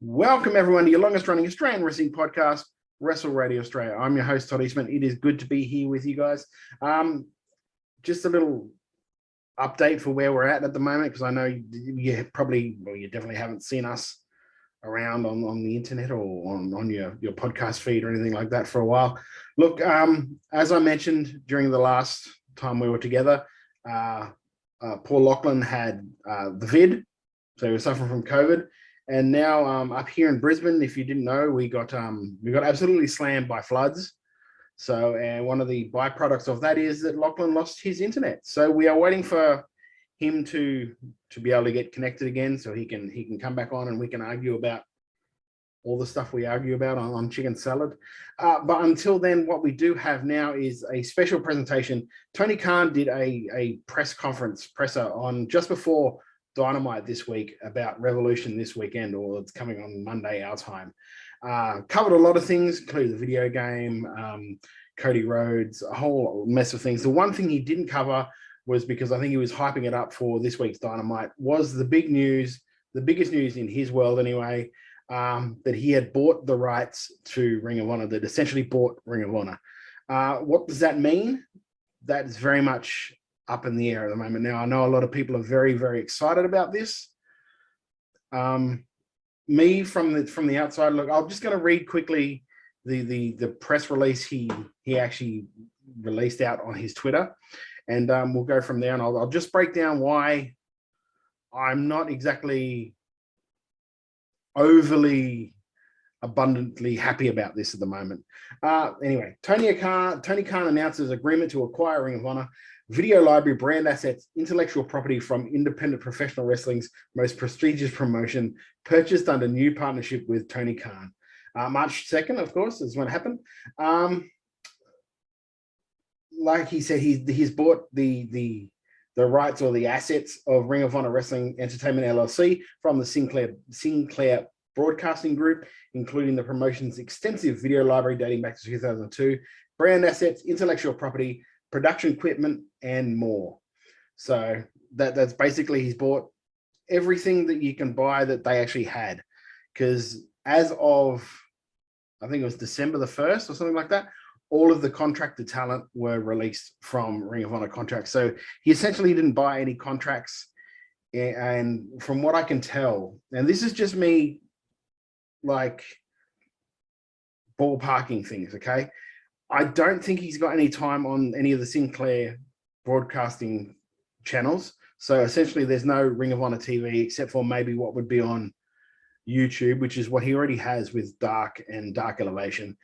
Welcome, everyone, to your longest-running Australian wrestling podcast, Wrestle Radio Australia. I'm your host, Todd Eastman. It is good to be here with you guys. Just a little update for where we're at the moment, because I know you definitely haven't seen us around on the internet or on your podcast feed or anything like that for a while. Look, as I mentioned during the last time we were together, Paul Lachlan had the vid, so he was suffering from COVID. And now up here in Brisbane, if you didn't know, we got absolutely slammed by floods. So, and one of the byproducts of that is that Lachlan lost his internet. So we are waiting for him to be able to get connected again, so he can come back on and we can argue about all the stuff we argue about on chicken salad. But until then, what we do have now is a special presentation. Tony Khan did a presser on just before Dynamite this week about Revolution this weekend, or it's coming on Monday our time. Covered a lot of things, including the video game, Cody Rhodes, a whole mess of things. The one thing he didn't cover was, because I think he was hyping it up for this week's Dynamite, was the big news, the biggest news in his world anyway, that he had bought the rights to Ring of Honor, that essentially bought Ring of Honor. What does that mean? That is very much up in the air at the moment. Now, I know a lot of people are very, very excited about this. Me from the outside, look, I'm just going to read quickly the press release he actually released out on his Twitter, and we'll go from there. And I'll just break down why I'm not exactly overly abundantly happy about this at the moment. Anyway, Tony Khan announces agreement to acquire Ring of Honor video library, brand assets, intellectual property from independent professional wrestling's most prestigious promotion, purchased under new partnership with Tony Khan. March 2nd, of course, is when it happened. Like he said, he's bought the rights or the assets of Ring of Honor Wrestling Entertainment LLC from the Sinclair Broadcasting Group, including the promotion's extensive video library dating back to 2002, brand assets, intellectual property, production equipment, and more. So that's basically, he's bought everything that you can buy that they actually had, because as of, I think it was December the 1st or something like that, all of the contracted talent were released from Ring of Honor contracts. So he essentially didn't buy any contracts. And from what I can tell, and this is just me like ballparking things, okay? I don't think he's got any time on any of the Sinclair broadcasting channels. So essentially there's no Ring of Honor TV except for maybe what would be on YouTube, which is what he already has with Dark and Dark Elevation.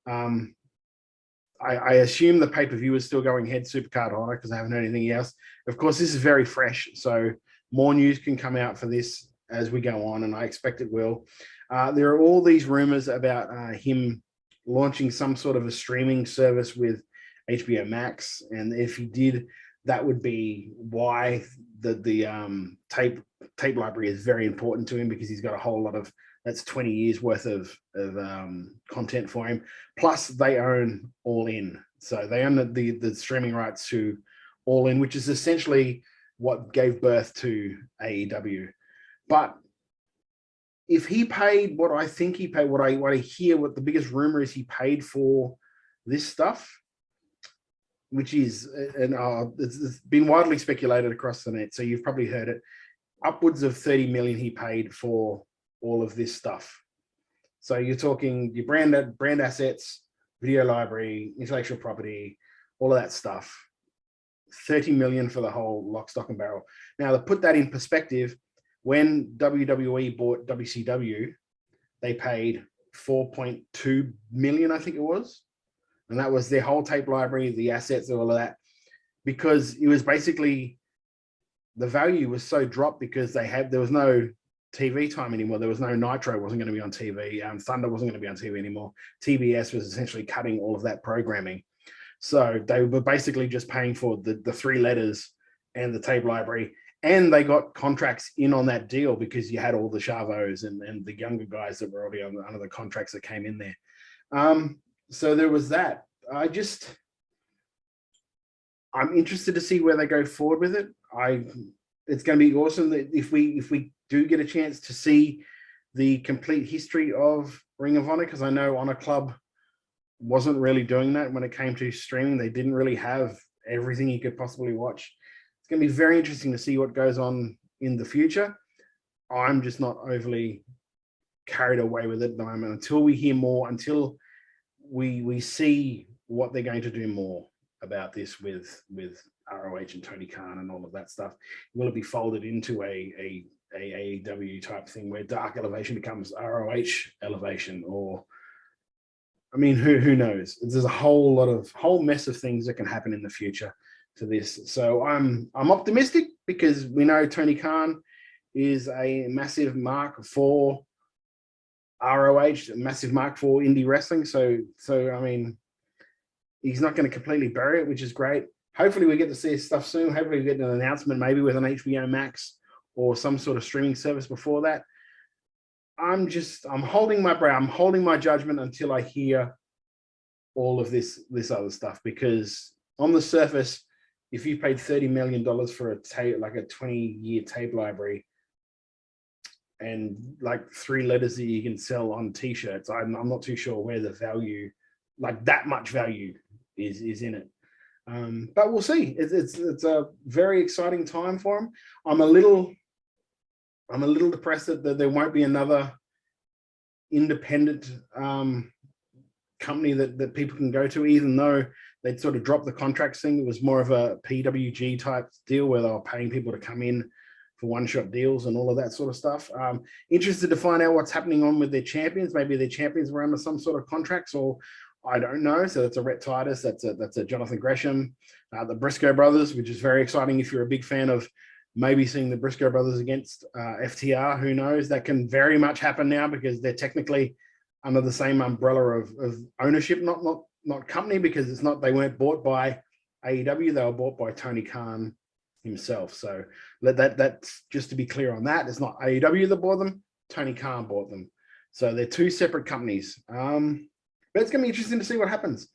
I assume the pay-per-view is still going ahead, Supercard Honor, because I haven't heard anything else. Of course, this is very fresh, so more news can come out for this as we go on, and I expect it will. There are all these rumors about him launching some sort of a streaming service with HBO Max, and if he did, that would be why the tape library is very important to him, because he's got a whole lot of, that's 20 years worth of content for him. Plus, they own All In, so they own the streaming rights to All In, which is essentially what gave birth to AEW. But if he paid what I think he paid, what I hear, what the biggest rumor is he paid for this stuff, which is, and it's been widely speculated across the net, so you've probably heard it, upwards of 30 million he paid for all of this stuff. So you're talking your brand assets, video library, intellectual property, all of that stuff. 30 million for the whole lock, stock, and barrel. Now, to put that in perspective, when WWE bought WCW, they paid 4.2 million, I think it was. And that was their whole tape library, the assets, all of that, because it was basically, the value was so dropped because there was no TV time anymore. There was no Nitro, wasn't going to be on TV. Thunder wasn't going to be on TV anymore. TBS was essentially cutting all of that programming. So they were basically just paying for the three letters and the tape library. And they got contracts in on that deal because you had all the Chavos and the younger guys that were already under the contracts that came in there. So there was that. I'm interested to see where they go forward with it. It's going to be awesome that if we do get a chance to see the complete history of Ring of Honor, because I know Honor Club wasn't really doing that when it came to streaming. They didn't really have everything you could possibly watch. It's going to be very interesting to see what goes on in the future. I'm just not overly carried away with it at the moment until we hear more, until we see what they're going to do more about this with ROH and Tony Khan and all of that stuff. Will it be folded into a AEW type thing where Dark Elevation becomes ROH Elevation? Or, I mean, who knows? There's a whole mess of things that can happen in the future to this. So I'm optimistic because we know Tony Khan is a massive mark for ROH, a massive mark for indie wrestling. So I mean, he's not going to completely bury it, which is great. Hopefully we get to see his stuff soon. Hopefully we get an announcement, maybe with an HBO Max or some sort of streaming service before that. I'm holding my breath. I'm holding my judgment until I hear all of this other stuff, because on the surface, if you paid $30 million for a 20-year tape library and like 3 letters that you can sell on t-shirts, I'm not too sure where the value, like that much value, is in it. But we'll see. It's a very exciting time for him. I'm a little depressed that there won't be another independent company that people can go to, even though they'd sort of dropped the contract thing. It was more of a PWG type deal where they were paying people to come in for one-shot deals and all of that sort of stuff. Interested to find out what's happening on with their champions. Maybe their champions were under some sort of contracts, or I don't know. So that's a Rhett Titus, that's a Jonathan Gresham, the Briscoe brothers, which is very exciting if you're a big fan of maybe seeing the Briscoe brothers against FTR. Who knows? That can very much happen now because they're technically under the same umbrella of ownership, not company, because it's not, they weren't bought by AEW, they were bought by Tony Khan himself. So that's just to be clear on that. It's not AEW that bought them, Tony Khan bought them. So they're 2 separate companies. But it's going to be interesting to see what happens.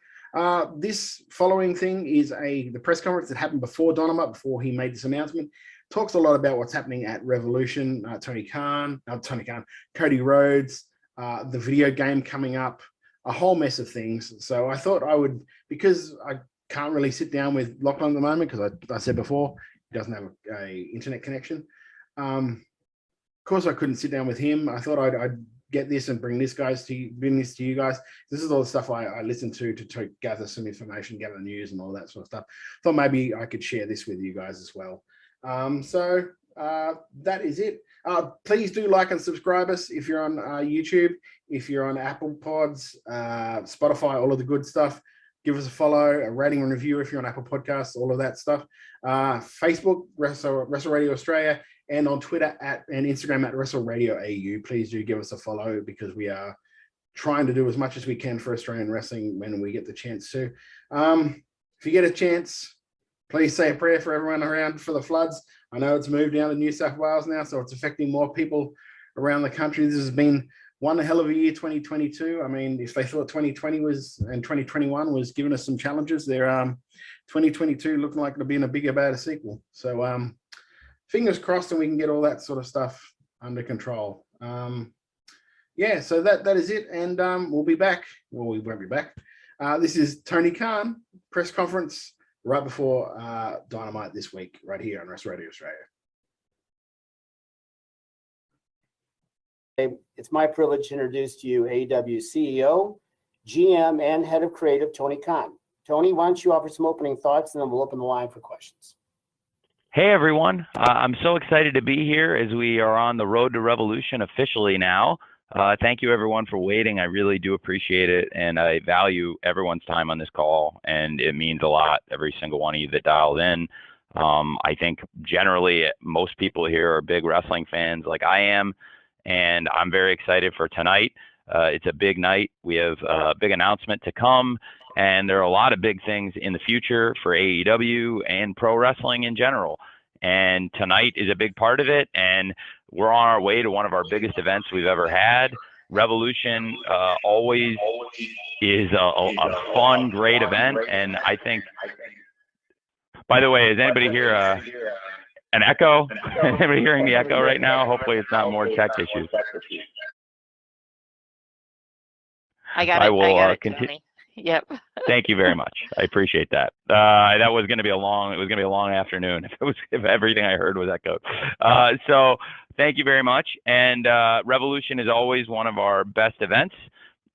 This following thing is the press conference that happened before Dynamite, before he made this announcement. Talks a lot about what's happening at Revolution, Cody Rhodes, the video game coming up, a whole mess of things. So I thought I would, because I can't really sit down with Lachlan at the moment, because I said before, he doesn't have a internet connection. Of course, I couldn't sit down with him. I thought I'd get this and bring this to you guys. This is all the stuff I listen to gather some information, gather news and all that sort of stuff. Thought maybe I could share this with you guys as well. So that is it. Please do like and subscribe us if you're on YouTube, if you're on Apple Pods, Spotify, all of the good stuff. Give us a follow, a rating and review if you're on Apple Podcasts, all of that stuff. Facebook, Wrestle Radio Australia, and on Twitter and Instagram at Wrestle Radio AU. Please do give us a follow, because we are trying to do as much as we can for Australian wrestling when we get the chance to. If you get a chance, please say a prayer for everyone around for the floods. I know it's moved down to New South Wales now, so it's affecting more people around the country. This has been one hell of a year, 2022. I mean, if they thought 2020 and 2021 was giving us some challenges, they're 2022 looking like it'll be in a bigger, better sequel. So fingers crossed and we can get all that sort of stuff under control. Yeah, so that is it. And we'll be back. Well, we won't be back. This is Tony Khan press conference right before Dynamite this week, right here on Wrestle Radio Australia. It's my privilege to introduce to you AEW CEO, GM, and head of creative, Tony Khan. Tony, why don't you offer some opening thoughts, and then we'll open the line for questions. Hey, everyone. I'm so excited to be here as we are on the road to Revolution officially now. Thank you, everyone, for waiting. I really do appreciate it, and I value everyone's time on this call, and it means a lot, every single one of you that dialed in. I think generally most people here are big wrestling fans like I am, and I'm very excited for tonight. It's a big night. We have a big announcement to come, and there are a lot of big things in the future for AEW and pro wrestling in general. And tonight is a big part of it, and we're on our way to one of our biggest events we've ever had. Revolution always is a fun, great event, and I think, by the way, is anybody here an echo? Anybody hearing the echo right now? Hopefully it's not more tech issues. I got I it. I will got it, continue. Tony. Yep. Thank you very much. I appreciate that. That was going to be a long afternoon if everything I heard was echoed. So thank you very much. And Revolution is always one of our best events.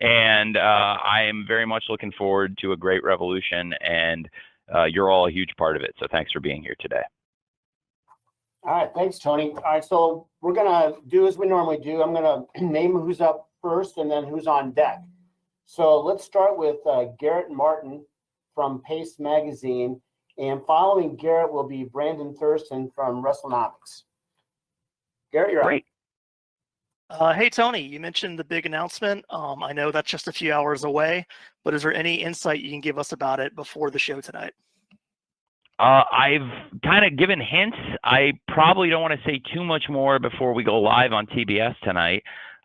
And I am very much looking forward to a great Revolution, and you're all a huge part of it. So thanks for being here today. All right, thanks, Tony. All right, so we're gonna do as we normally do. I'm gonna name who's up first and then who's on deck. So let's start with Garrett Martin from Pace Magazine, and following Garrett will be Brandon Thurston from WrestleNomics. Garrett, you're Great. up. Hey, Tony, you mentioned the big announcement. I know that's just a few hours away, but is there any insight you can give us about it before the show tonight? I've kind of given hints. I probably don't want to say too much more before we go live on TBS tonight.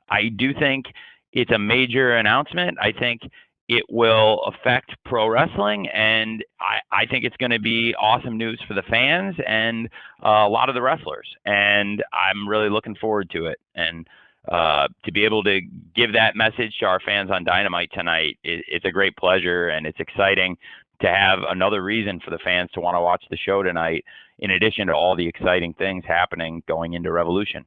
I do think it's a major announcement. I think it will affect pro wrestling, and I think it's going to be awesome news for the fans and a lot of the wrestlers. And I'm really looking forward to it. And to be able to give that message to our fans on Dynamite tonight, it's a great pleasure, and it's exciting to have another reason for the fans to want to watch the show tonight, in addition to all the exciting things happening going into Revolution.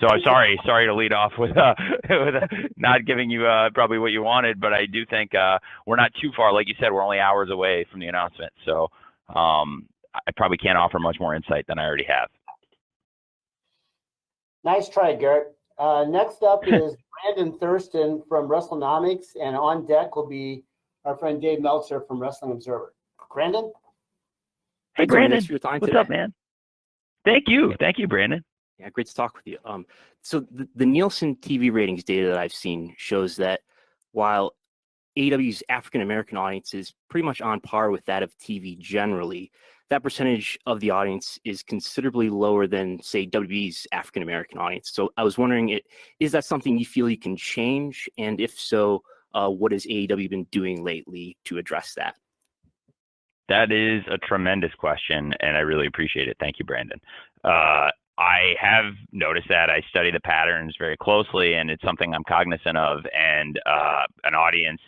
So I'm sorry to lead off with not giving you probably what you wanted, but I do think we're not too far. Like you said, we're only hours away from the announcement. So I probably can't offer much more insight than I already have. Nice try, Garrett. Next up is Brandon Thurston from WrestleNomics, and on deck will be our friend Dave Meltzer from Wrestling Observer. Brandon? Hey, Tony, Brandon. thanks for your time What's today. up, man? Thank you. Thank you, Brandon. Yeah, great to talk with you. So the Nielsen TV ratings data that I've seen shows that while AEW's African American audience is pretty much on par with that of TV generally, that percentage of the audience is considerably lower than, say, WWE's African American audience. So I was wondering, is that something you feel you can change? And if so, what has AEW been doing lately to address that? That is a tremendous question, and I really appreciate it. Thank you, Brandon. I have noticed that. I study the patterns very closely, and it's something I'm cognizant of, and an audience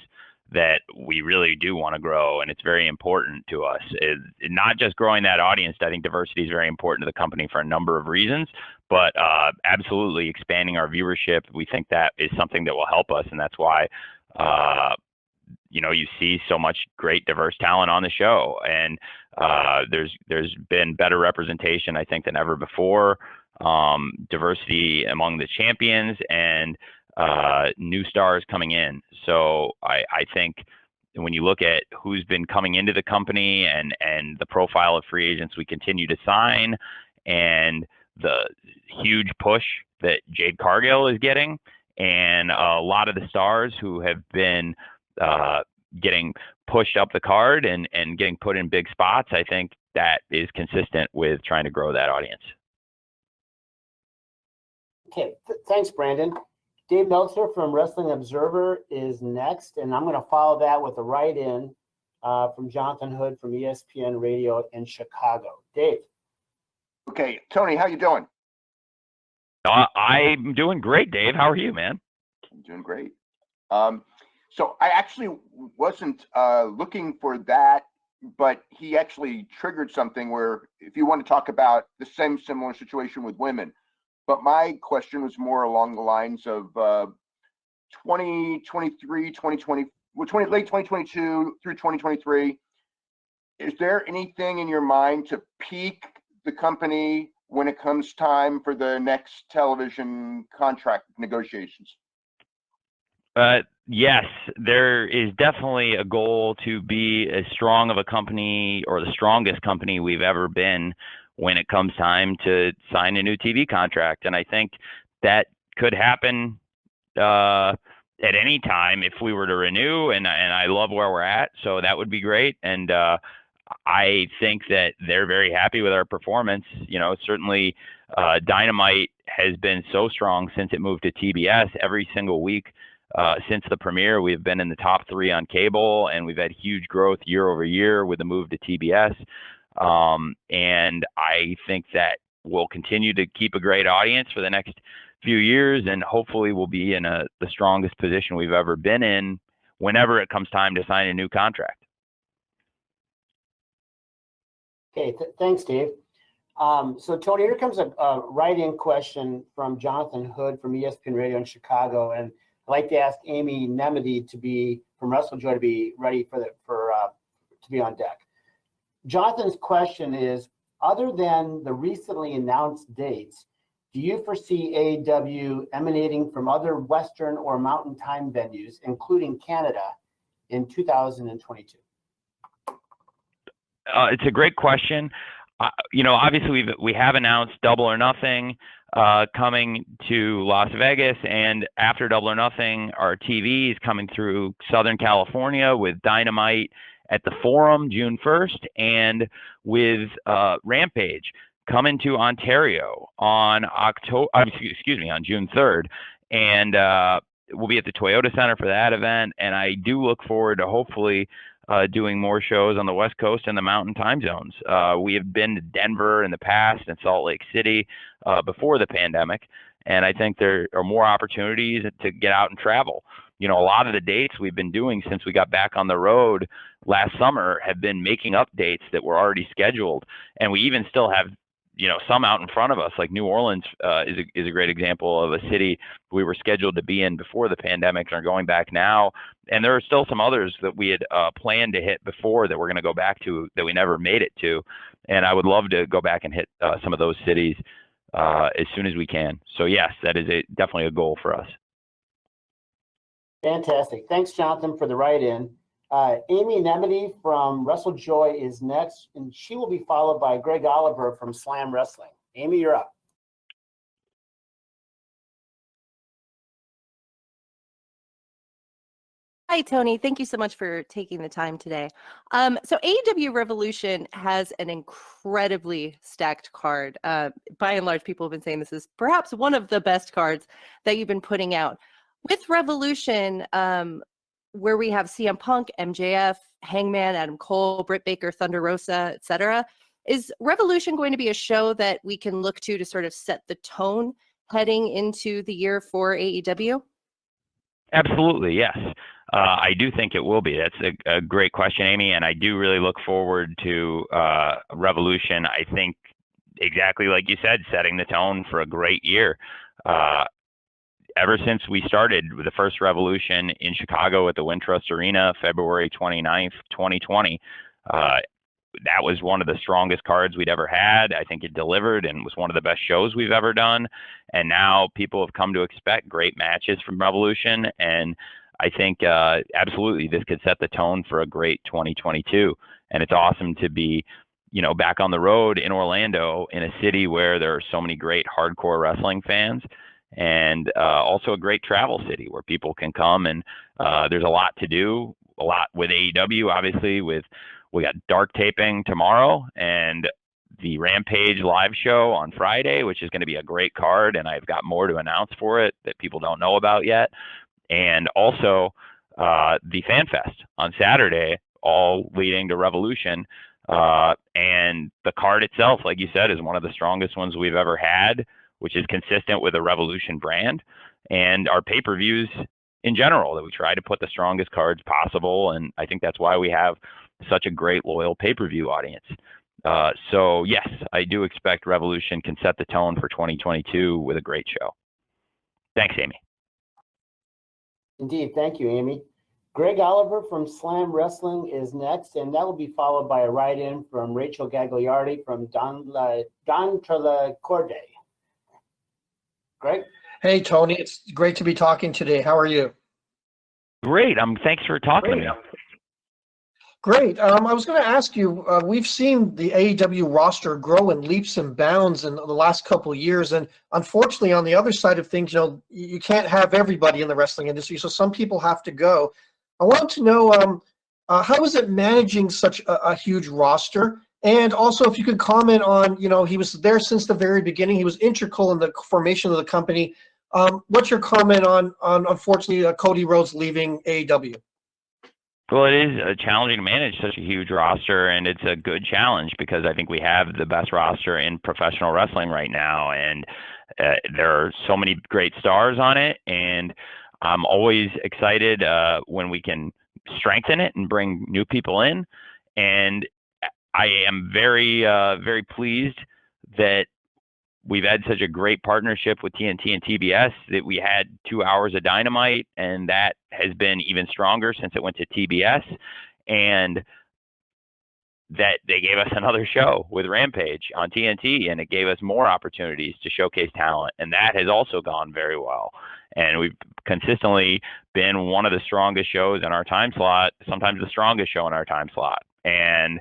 that we really do want to grow, and it's very important to us. Not just growing that audience. I think diversity is very important to the company for a number of reasons, but absolutely expanding our viewership. We think that is something that will help us, and that's why you see so much great diverse talent on the show, and there's been better representation, I think, than ever before. Diversity among the champions and new stars coming in. So I think when you look at who's been coming into the company and the profile of free agents we continue to sign, and the huge push that Jade Cargill is getting, and a lot of the stars who have been getting pushed up the card and getting put in big spots, I think that is consistent with trying to grow that audience. Okay, thanks, Brandon. Dave Meltzer from Wrestling Observer is next, and I'm going to follow that with a write-in from Jonathan Hood from ESPN Radio in Chicago. Dave. Okay, Tony, how you doing? I'm doing great, Dave. How are you, man? I'm doing great. So I actually wasn't looking for that, but he actually triggered something where if you want to talk about the similar situation with women, but my question was more along the lines of 2023, 2020, late 2022 through 2023. Is there anything in your mind to peak the company when it comes time for the next television contract negotiations? Yes, there is definitely a goal to be as strong of a company, or the strongest company we've ever been, when it comes time to sign a new TV contract. And I think that could happen at any time if we were to renew, and I love where we're at, so that would be great. And I think that they're very happy with our performance. Certainly Dynamite has been so strong since it moved to TBS. Every single week since the premiere, we've been in the top 3 on cable, and we've had huge growth year over year with the move to TBS. And I think that we'll continue to keep a great audience for the next few years, and hopefully we'll be in the strongest position we've ever been in whenever it comes time to sign a new contract. Okay, thanks, Dave. So Tony, here comes a write-in question from Jonathan Hood from ESPN Radio in Chicago, and I'd like to ask Amy Nemedy from WrestleJoy to be ready to be on deck. Jonathan's question is, other than the recently announced dates, do you foresee AEW emanating from other Western or Mountain Time venues, including Canada, in 2022? It's a great question. Obviously we have announced Double or Nothing coming to Las Vegas, and after Double or Nothing, our TV is coming through Southern California with Dynamite at the Forum June 1st, and with Rampage coming to Ontario on June 3rd, and we'll be at the Toyota Center for that event. And I do look forward to hopefully doing more shows on the West Coast and the Mountain Time zones. We have been to Denver in the past and Salt Lake City before the pandemic, and I think there are more opportunities to get out and travel. A lot of the dates we've been doing since we got back on the road last summer have been making up dates that were already scheduled, and we even still have some out in front of us. Like New Orleans is a great example of a city we were scheduled to be in before the pandemic and are going back now. And there are still some others that we had planned to hit before that we're going to go back to that we never made it to. And I would love to go back and hit some of those cities as soon as we can. So yes, that is definitely a goal for us. Fantastic. Thanks, Jonathan, for the write-in. Amy Nemedy from WrestleJoy is next, and she will be followed by Greg Oliver from Slam Wrestling. Amy, you're up. Hi, Tony. Thank you so much for taking the time today. So AEW Revolution has an incredibly stacked card. By and large, people have been saying this is perhaps one of the best cards that you've been putting out. With Revolution, where we have CM Punk, MJF, Hangman, Adam Cole, Britt Baker, Thunder Rosa, etc., is Revolution going to be a show that we can look to sort of set the tone heading into the year for AEW? Absolutely, yes. I do think it will be. That's a great question, Amy, and I do really look forward to Revolution. I think exactly like you said, setting the tone for a great year. Ever since we started with the first Revolution in Chicago at the Wintrust Arena, February 29th, 2020, that was one of the strongest cards we'd ever had. I think it delivered and was one of the best shows we've ever done. And now people have come to expect great matches from Revolution. And I think absolutely this could set the tone for a great 2022. And it's awesome to be, back on the road in Orlando, in a city where there are so many great hardcore wrestling fans, and also a great travel city where people can come, and there's a lot to do, a lot with AEW, obviously. We got dark taping tomorrow and the Rampage live show on Friday, which is going to be a great card, and I've got more to announce for it that people don't know about yet. And also the Fan Fest on Saturday, all leading to Revolution. And the card itself, like you said, is one of the strongest ones we've ever had, which is consistent with a Revolution brand, and our pay-per-views in general, that we try to put the strongest cards possible. And I think that's why we have such a great loyal pay-per-view audience. So yes, I do expect Revolution can set the tone for 2022 with a great show. Thanks, Amy. Indeed. Thank you, Amy. Greg Oliver from Slam Wrestling is next, and that will be followed by a write-in from Rachel Gagliardi from Don Trelacorde. Greg? Hey, Tony. It's great to be talking today. How are you? Great. Thanks for talking to me. Great. I was going to ask you, we've seen the AEW roster grow in leaps and bounds in the last couple of years. And unfortunately, on the other side of things, you can't have everybody in the wrestling industry. So some people have to go. I want to know, how is it managing such a huge roster? And also, if you could comment on, he was there since the very beginning. He was integral in the formation of the company. What's your comment on unfortunately, Cody Rhodes leaving AEW? Well, it is challenging to manage such a huge roster, and it's a good challenge because I think we have the best roster in professional wrestling right now. And There are so many great stars on it, and I'm always excited when we can strengthen it and bring new people in. And I am very, very pleased that we've had such a great partnership with TNT and TBS, that we had 2 hours of Dynamite, and that has been even stronger since it went to TBS, and that they gave us another show with Rampage on TNT, and it gave us more opportunities to showcase talent, and that has also gone very well. And we've consistently been one of the strongest shows in our time slot, sometimes the strongest show in our time slot. And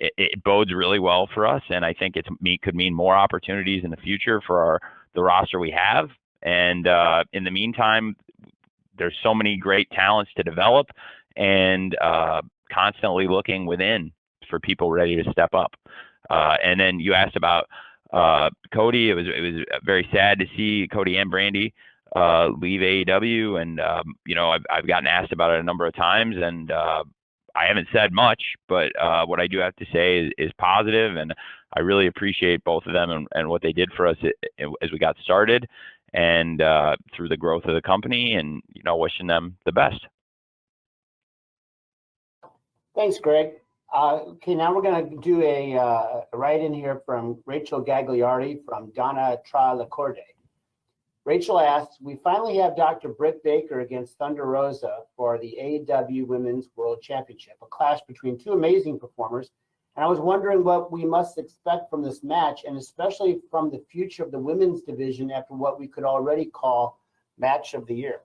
it bodes really well for us, and I think could mean more opportunities in the future for the roster we have. And in the meantime, there's so many great talents to develop, and constantly looking within for people ready to step up. And then you asked about Cody. It was very sad to see Cody and Brandy leave AEW, and I've gotten asked about it a number of times, and I haven't said much, but what I do have to say is positive, and I really appreciate both of them and what they did for us as we got started, and through the growth of the company, and wishing them the best. Thanks, Greg. Okay, now we're going to do a write-in here from Rachel Gagliardi from Donna Tra-Lacorde. Rachel asks, we finally have Dr. Britt Baker against Thunder Rosa for the AEW Women's World Championship, a clash between two amazing performers. And I was wondering what we must expect from this match, and especially from the future of the women's division after what we could already call match of the year.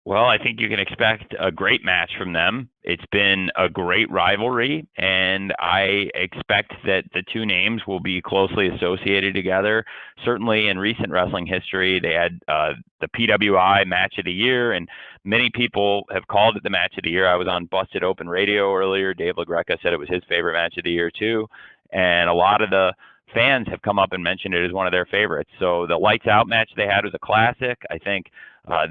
Well, I think you can expect a great match from them. It's been a great rivalry, and I expect that the two names will be closely associated together. Certainly in recent wrestling history, they had the PWI Match of the Year, and many people have called it the Match of the Year. I was on Busted Open Radio earlier. Dave LaGreca said it was his favorite Match of the Year too, and a lot of the fans have come up and mentioned it as one of their favorites. So the Lights Out match they had was a classic. I think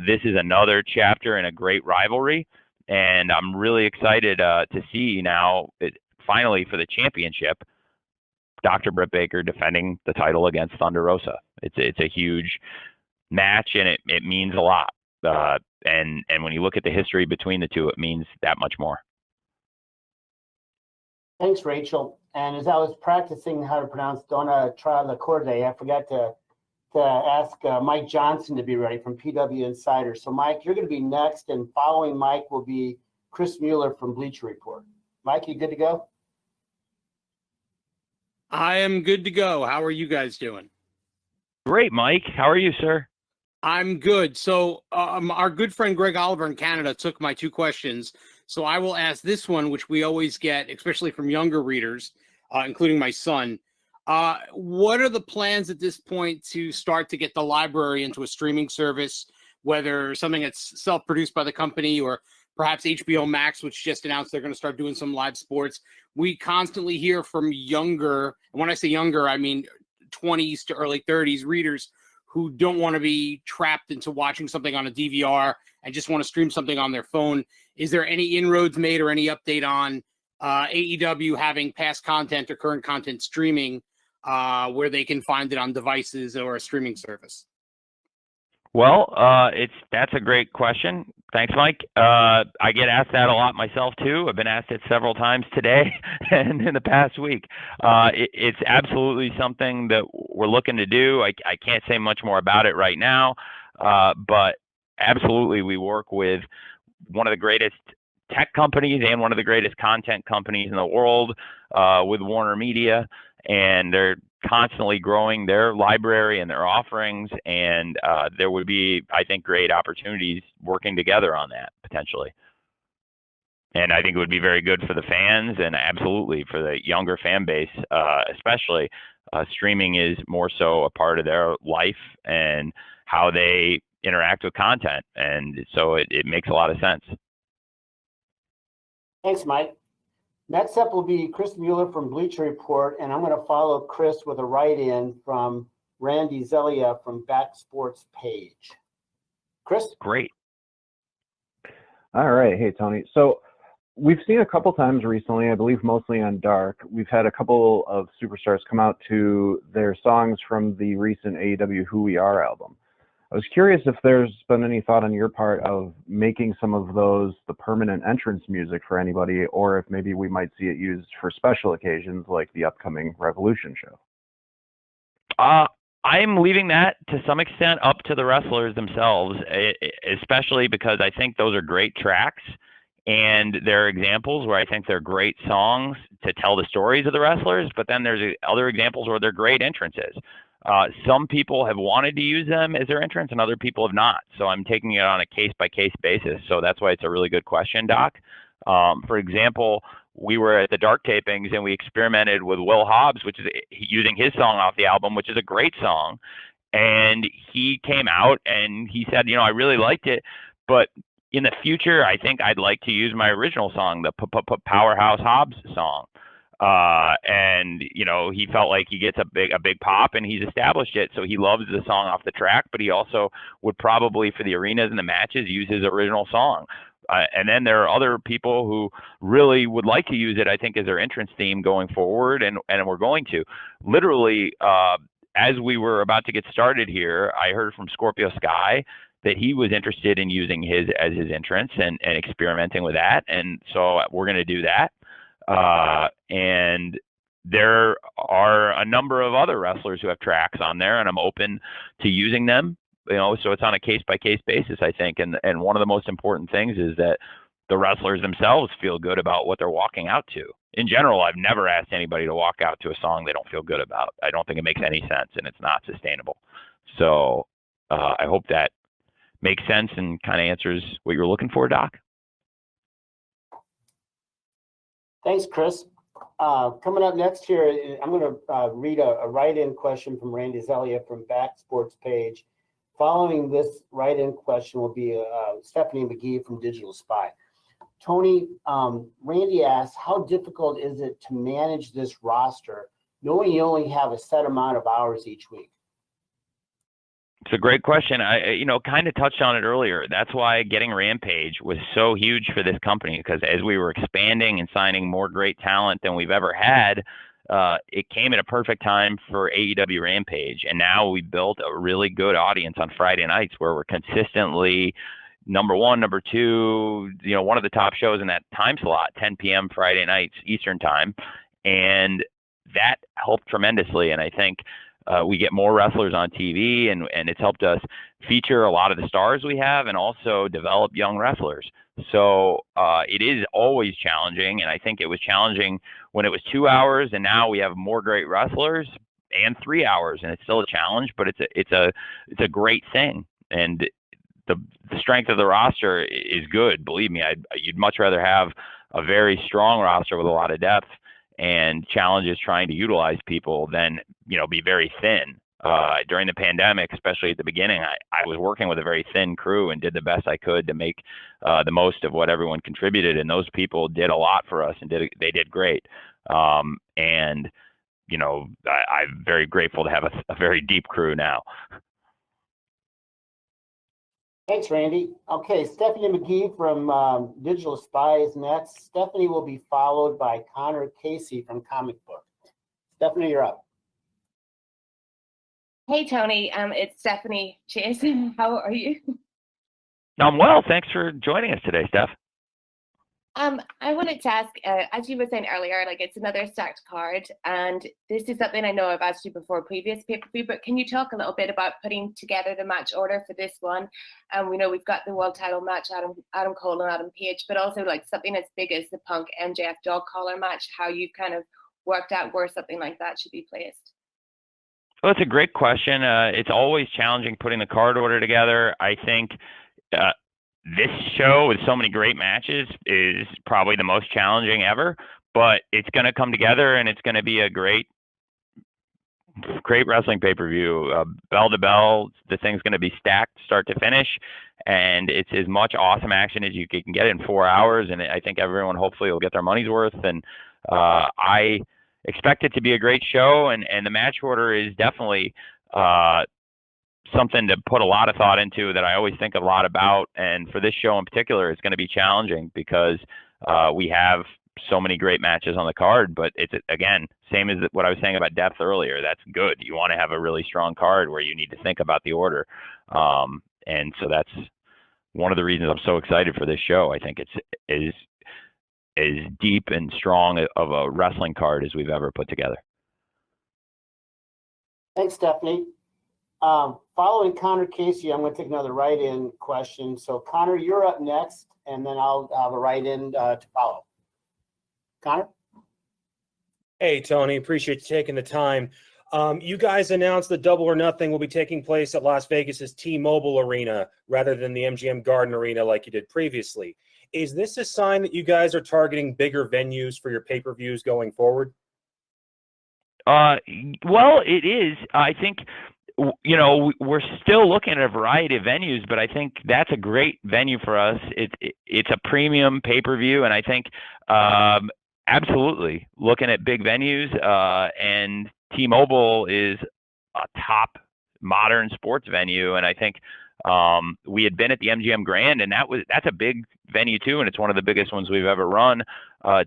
this is another chapter in a great rivalry, and I'm really excited to see now, finally for the championship, Dr. Britt Baker defending the title against Thunder Rosa. It's a huge match, and it means a lot. And when you look at the history between the two, it means that much more. Thanks, Rachel. And as I was practicing how to pronounce Donna Tra-Lacorde, I forgot to ask Mike Johnson to be ready from PW Insider. So, Mike, you're going to be next, and following Mike will be Chris Mueller from Bleacher Report. Mike, you good to go? I am good to go. How are you guys doing? Great, Mike. How are you, sir? I'm good. So our good friend Greg Oliver in Canada took my two questions. So I will ask this one, which we always get, especially from younger readers, including my son. What are the plans at this point to start to get the library into a streaming service, whether something that's self-produced by the company or perhaps HBO Max, which just announced they're going to start doing some live sports? We constantly hear from younger, and when I say younger, I mean 20s to early 30s readers who don't want to be trapped into watching something on a DVR and just want to stream something on their phone. Is there any inroads made or any update on AEW having past content or current content streaming where they can find it on devices or a streaming service? Well, that's a great question. Thanks, Mike. I get asked that a lot myself too. I've been asked it several times today and in the past week. It's absolutely something that we're looking to do. I can't say much more about it right now, but absolutely we work with one of the greatest tech companies and one of the greatest content companies in the world, with Warner Media, and they're constantly growing their library and their offerings, and there would be, I think, great opportunities working together on that potentially. And I think it would be very good for the fans, and absolutely for the younger fan base, especially. Streaming is more so a part of their life and how they interact with content, and so it makes a lot of sense. Thanks, Mike. Next up will be Chris Mueller from Bleacher Report, and I'm going to follow Chris with a write-in from Randy Zelia from Back Sports Page. Chris? Great. All right. Hey, Tony. So we've seen a couple times recently, I believe mostly on Dark, we've had a couple of superstars come out to their songs from the recent AEW Who We Are album. I was curious if there's been any thought on your part of making some of those the permanent entrance music for anybody, or if maybe we might see it used for special occasions like the upcoming Revolution show. I'm leaving that to some extent up to the wrestlers themselves, especially because I think those are great tracks and they're examples where I think they're great songs to tell the stories of the wrestlers, but then there's other examples where they're great entrances. Some people have wanted to use them as their entrance and other people have not. So I'm taking it on a case-by-case basis. So that's why it's a really good question, Doc. For example, we were at the Dark tapings and we experimented with Will Hobbs, which is using his song off the album, which is a great song. And he came out and he said, I really liked it, but in the future, I think I'd like to use my original song, the Powerhouse Hobbs song. And he felt like he gets a big pop and he's established it. So he loves the song off the track, but he also would probably for the arenas and the matches use his original song. And then there are other people who really would like to use it, I think, as their entrance theme going forward. And we're going to literally, as we were about to get started here, I heard from Scorpio Sky that he was interested in using his as his entrance and experimenting with that. And so we're going to do that. And there are a number of other wrestlers who have tracks on there, and I'm open to using them. So it's on a case-by-case basis, I think. And one of the most important things is that the wrestlers themselves feel good about what they're walking out to. In general, I've never asked anybody to walk out to a song they don't feel good about. I don't think it makes any sense, and it's not sustainable. So I hope that makes sense and kind of answers what you're looking for, Doc. Thanks, Chris. Coming up next here, I'm going to read a write-in question from Randy Zelia from Back Sports Page. Following this write-in question will be Stephanie McGee from Digital Spy. Tony, Randy asks, how difficult is it to manage this roster knowing you only have a set amount of hours each week? It's a great question. I kind of touched on it earlier. That's why getting Rampage was so huge for this company, because as we were expanding and signing more great talent than we've ever had, it came at a perfect time for AEW Rampage. And now we built a really good audience on Friday nights where we're consistently number one, number two, one of the top shows in that time slot, 10 p.m. Friday nights Eastern time. And that helped tremendously. And I think we get more wrestlers on TV, and it's helped us feature a lot of the stars we have and also develop young wrestlers. So it is always challenging, and I think it was challenging when it was 2 hours, and now we have more great wrestlers and 3 hours, and it's still a challenge, but it's a great thing. And the strength of the roster is good. Believe me, you'd much rather have a very strong roster with a lot of depth and challenges trying to utilize people than be very thin. During the pandemic, especially at the beginning, I was working with a very thin crew and did the best I could to make the most of what everyone contributed, and those people did a lot for us and they did great. And I'm very grateful to have a very deep crew now. Thanks, Randy. Okay, Stephanie McGee from Digital Spy is next. Stephanie will be followed by Connor Casey from Comic Book. Stephanie, you're up. Hey, Tony. It's Stephanie Chase. How are you? I'm well. Thanks for joining us today, Steph. I wanted to ask, as you were saying earlier, it's another stacked card, and this is something I know I've asked you before, previous pay-per-view, but can you talk a little bit about putting together the match order for this one? And we know we've got the world title match, Adam Cole and Adam Page, but also something as big as the Punk MJF dog collar match, how you've kind of worked out where something like that should be placed. Well, it's a great question. It's always challenging putting the card order together. I think this show with so many great matches is probably the most challenging ever, but it's going to come together and it's going to be a great wrestling pay-per-view. Bell to bell, the thing's going to be stacked start to finish, and it's as much awesome action as you can get in 4 hours, and I think everyone hopefully will get their money's worth. And I expect it to be a great show, and the match order is definitely something to put a lot of thought into that I always think a lot about. And for this show in particular, it's going to be challenging because We have so many great matches on the card, but it's, again, same as what I was saying about depth earlier. That's good. You want to have a really strong card where you need to think about the order. And so that's one of the reasons I'm so excited for this show. I think it's as deep and strong of a wrestling card as we've ever put together. Thanks, Stephanie. Following Connor Casey, I'm going to take another write-in question. So Connor, you're up next, and then I'll have a write-in to follow. Connor? Hey, Tony, appreciate you taking the time. You guys announced that Double or Nothing will be taking place at Las Vegas's T-Mobile Arena rather than the MGM Garden Arena like you did previously. Is this a sign that you guys are targeting bigger venues for your pay-per-views going forward? Well, it is. I think, you know, we're still looking at a variety of venues, but I think that's a great venue for us. It's a premium pay-per-view, and I think absolutely looking at big venues, and T-Mobile is a top modern sports venue, and I think we had been at the MGM Grand, and that's a big venue too, and it's one of the biggest ones we've ever run.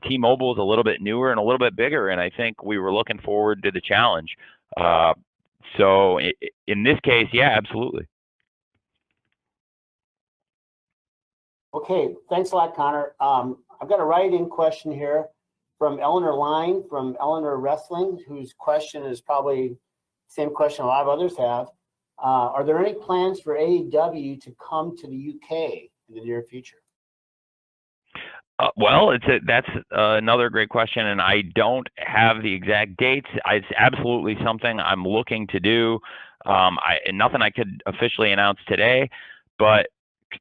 T-Mobile is a little bit newer and a little bit bigger, and I think we were looking forward to the challenge. So in this case, yeah, absolutely. Okay, thanks a lot, Connor. I've got a write-in question here from Eleanor Line from Eleanor Wrestling, whose question is probably the same question a lot of others have. Are there any plans for AEW to come to the UK in the near future? Well, that's another great question, and I don't have the exact dates. It's absolutely something I'm looking to do. Nothing I could officially announce today, but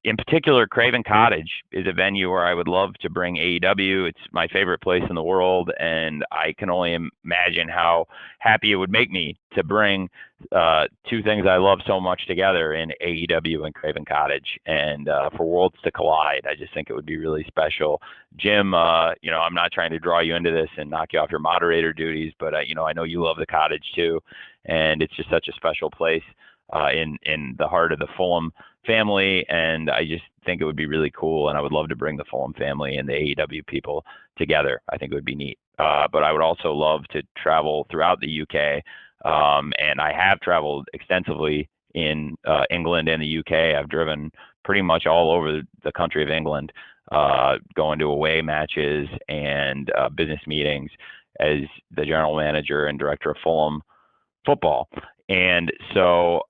in particular, Craven Cottage is a venue where I would love to bring AEW. It's my favorite place in the world, and I can only imagine how happy it would make me to bring two things I love so much together in AEW and Craven Cottage, and for worlds to collide. I just think it would be really special. Jim, you know, I'm not trying to draw you into this and knock you off your moderator duties, but you know, I know you love the Cottage too, and it's just such a special place in the heart of the Fulham family, and I just think it would be really cool, and I would love to bring the Fulham family and the AEW people together. I think it would be neat. But I would also love to travel throughout the UK, and I have traveled extensively in England and the UK. I've driven pretty much all over the country of England, going to away matches and business meetings as the general manager and director of Fulham football. And so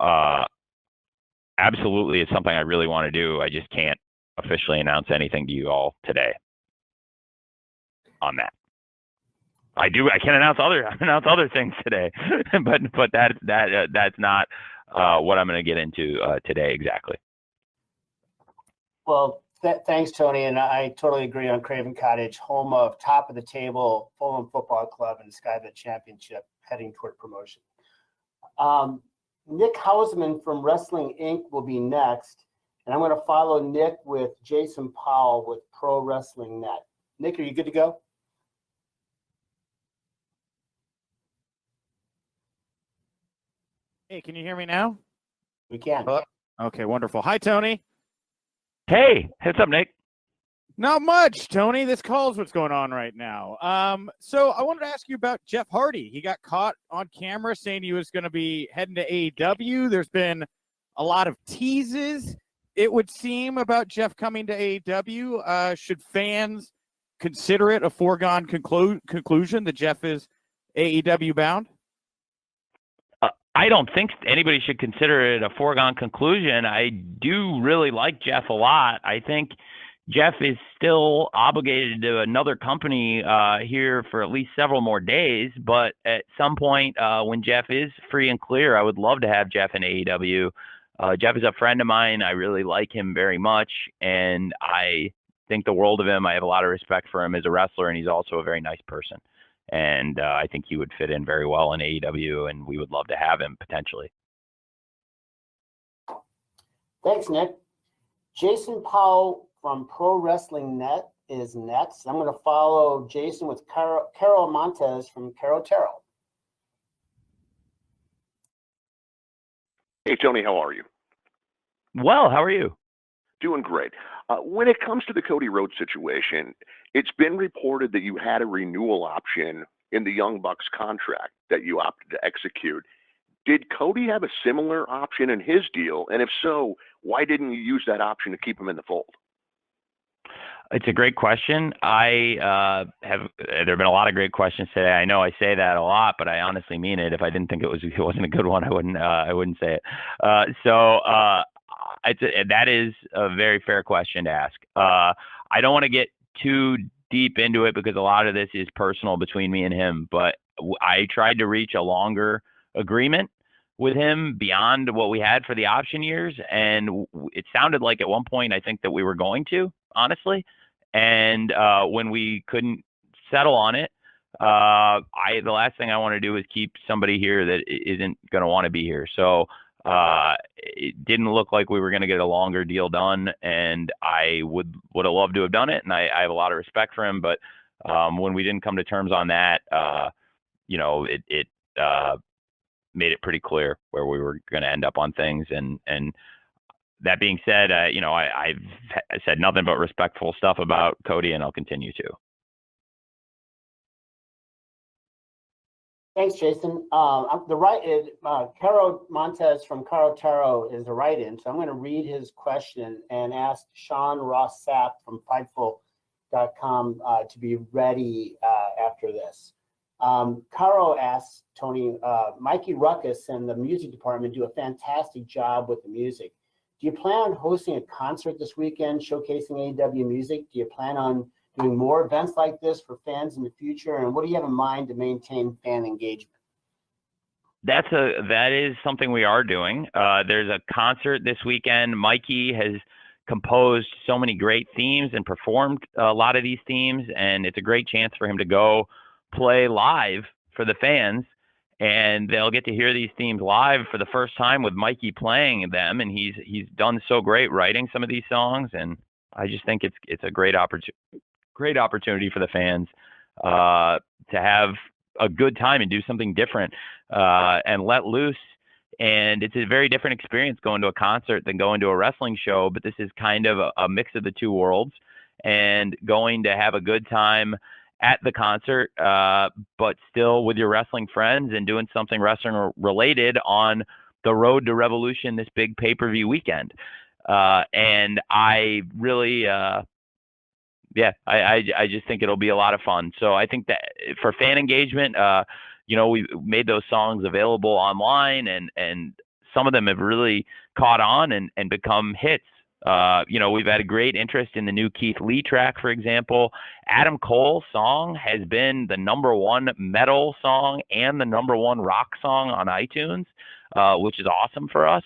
absolutely, it's something I really want to do. I just can't officially announce anything to you all today on that. I can announce other things today, but that's not what I'm going to get into today exactly. Well, thanks, Tony, and I totally agree on Craven Cottage, home of top of the table Fulham Football Club and Skybet Championship, heading toward promotion. Nick Hausman from Wrestling Inc. will be next, and I'm going to follow Nick with Jason Powell with Pro Wrestling Net. Nick, are you good to go? Hey, can you hear me now? We can. Okay, wonderful. Hi, Tony. Hey, what's up, Nick? Not much, Tony. This calls what's going on right now. So I wanted to ask you about Jeff Hardy. He got caught on camera saying he was going to be heading to AEW. There's been a lot of teases, it would seem, about Jeff coming to AEW. Should fans consider it a foregone conclusion that Jeff is AEW bound? I don't think anybody should consider it a foregone conclusion. I do really like Jeff a lot. I think Jeff is still obligated to another company here for at least several more days, but at some point when Jeff is free and clear, I would love to have Jeff in AEW. Jeff is a friend of mine. I really like him very much, and I think the world of him. I have a lot of respect for him as a wrestler, and he's also a very nice person. And I think he would fit in very well in AEW, and we would love to have him potentially. Thanks, Nick. Jason Powell from Pro Wrestling Net is next. I'm going to follow Jason with Carol Montez from Caro Tarot. Hey, Tony, how are you? Well, how are you? Doing great. When it comes to the Cody Rhodes situation, it's been reported that you had a renewal option in the Young Bucks contract that you opted to execute. Did Cody have a similar option in his deal? And if so, why didn't you use that option to keep him in the fold? It's a great question. There have been a lot of great questions today. I know I say that a lot, but I honestly mean it. If I didn't think it wasn't a good one, I wouldn't say it. That is a very fair question to ask. I don't want to get too deep into it because a lot of this is personal between me and him, but I tried to reach a longer agreement with him beyond what we had for the option years. And it sounded like at one point, I think that we were going to, honestly. And when we couldn't settle on it, the last thing I want to do is keep somebody here that isn't going to want to be here. So it didn't look like we were going to get a longer deal done, and I would have loved to have done it, and I have a lot of respect for him. But when we didn't come to terms on that, it made it pretty clear where we were going to end up on things. And that being said, I've said nothing but respectful stuff about Cody, and I'll continue to. Thanks, Jason. Caro Montez from Caro Taro is a write-in, so I'm going to read his question and ask Sean Ross Sapp from Fightful.com to be ready after this. Caro asks, Tony, Mikey Ruckus and the music department do a fantastic job with the music. Do you plan on hosting a concert this weekend showcasing AEW music? Do you plan on doing more events like this for fans in the future? And what do you have in mind to maintain fan engagement? That is something we are doing. There's a concert this weekend. Mikey has composed so many great themes and performed a lot of these themes, and it's a great chance for him to go play live for the fans, and they'll get to hear these themes live for the first time with Mikey playing them. And he's done so great writing some of these songs, and I just think it's a great opportunity for the fans to have a good time and do something different and let loose. And it's a very different experience going to a concert than going to a wrestling show, but this is kind of a mix of the two worlds, and going to have a good time at the concert, but still with your wrestling friends and doing something wrestling related on the road to Revolution this big pay-per-view weekend. And I really, I just think it'll be a lot of fun. So I think that for fan engagement, we made those songs available online, and some of them have really caught on and become hits. We've had a great interest in the new Keith Lee track, for example. Adam Cole's song has been the #1 metal song and the #1 rock song on iTunes, which is awesome for us.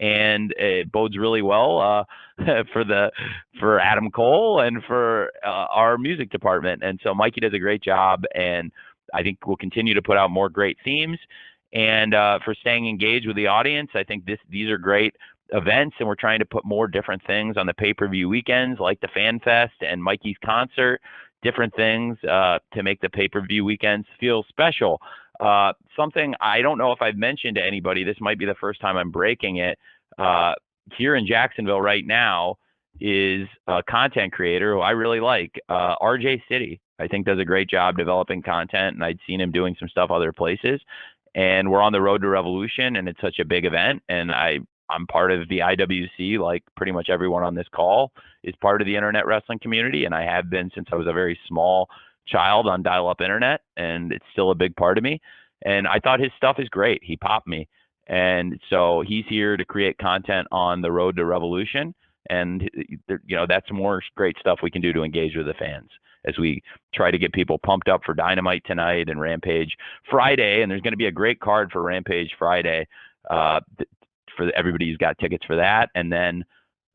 And it bodes really well for Adam Cole and for our music department. And so Mikey does a great job, and I think we'll continue to put out more great themes. And for staying engaged with the audience, I think these are great events, and we're trying to put more different things on the pay-per-view weekends, like the Fan Fest and Mikey's concert, different things to make the pay-per-view weekends feel special. Something I don't know if I've mentioned to anybody, this might be the first time I'm breaking it, here in Jacksonville right now is a content creator who I really like, RJ City. I think does a great job developing content, and I'd seen him doing some stuff other places. And we're on the road to Revolution, and it's such a big event, and I'm part of the IWC, like pretty much everyone on this call is part of the internet wrestling community, and I have been since I was a very small child on dial-up internet, and it's still a big part of me. And I thought his stuff is great. He popped me. And so he's here to create content on the road to Revolution, and that's more great stuff we can do to engage with the fans as we try to get people pumped up for Dynamite tonight and Rampage Friday. And there's going to be a great card for Rampage Friday for everybody who's got tickets for that. And then,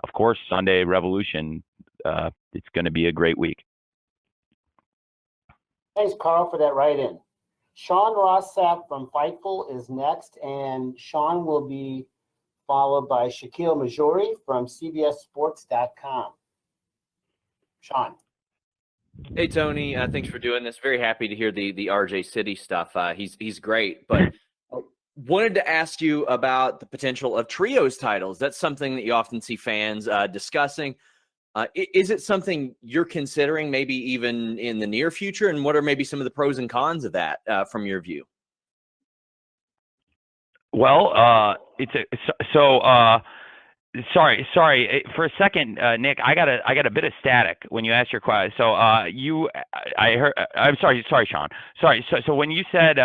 of course, Sunday Revolution. It's going to be a great week. Thanks, Carl, for that write-in. Sean Ross Sapp from Fightful is next, and Sean will be followed by Shaquille Majori from CBSSports.com. Sean. Hey, Tony. Thanks for doing this. Very happy to hear the RJ City stuff. He's great, but wanted to ask you about the potential of trios titles. That's something that you often see fans discussing. Is it something you're considering, maybe even in the near future? And what are maybe some of the pros and cons of that from your view? Well, sorry. For a second, Nick, I got a bit of static when you asked your question. So I heard. I'm sorry, Sean. Sorry. So when you said,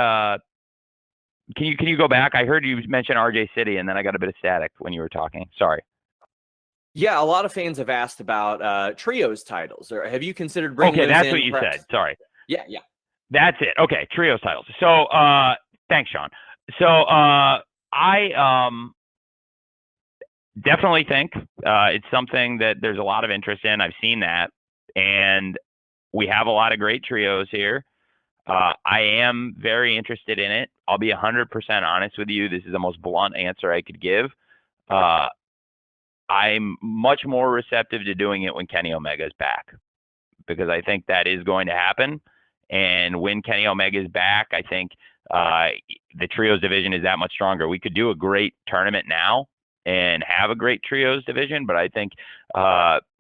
can you go back? I heard you mention RJ City, and then I got a bit of static when you were talking. Sorry. Yeah, a lot of fans have asked about trios titles. Or have you considered bringing Okay, those that's in, what you perhaps? said. Sorry. Yeah. That's it. Okay, trios titles. So thanks, Sean. So I definitely think it's something that there's a lot of interest in. I've seen that, and we have a lot of great trios here. I am very interested in it. I'll be 100% honest with you. This is the most blunt answer I could give. I'm much more receptive to doing it when Kenny Omega is back, because I think that is going to happen. And when Kenny Omega is back, I think the trios division is that much stronger. We could do a great tournament now and have a great trios division, but I think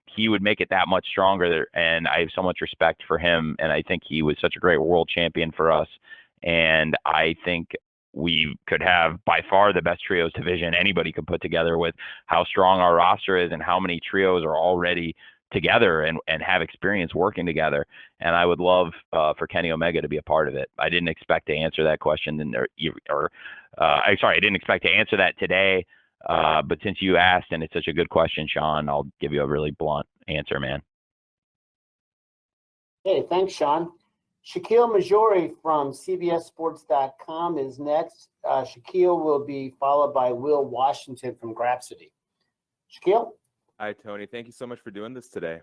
he would make it that much stronger. And I have so much respect for him. And I think he was such a great world champion for us. And I think we could have by far the best trios division anybody could put together, with how strong our roster is and how many trios are already together and have experience working together. And I would love for Kenny Omega to be a part of it. I didn't expect to answer that question, I didn't expect to answer that today. But since you asked, and it's such a good question, Sean, I'll give you a really blunt answer, man. Hey, thanks, Sean. Shaquille Majori from CBSSports.com is next. Shaquille will be followed by Will Washington from Grapsody. Shaquille? Hi, Tony. Thank you so much for doing this today.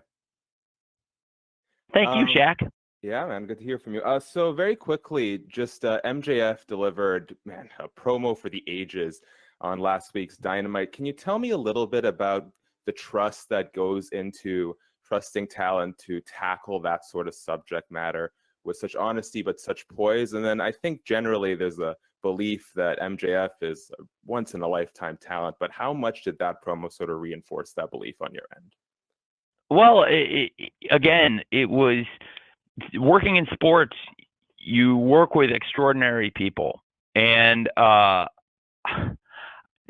Thank you, Shaq. Yeah, man. Good to hear from you. So very quickly, just MJF delivered, a promo for the ages on last week's Dynamite. Can you tell me a little bit about the trust that goes into trusting talent to tackle that sort of subject matter with such honesty but such poise? And then I think generally there's a belief that MJF is a once-in-a-lifetime talent, but how much did that promo sort of reinforce that belief on your end? Well, again, it was working in sports. You work with extraordinary people, and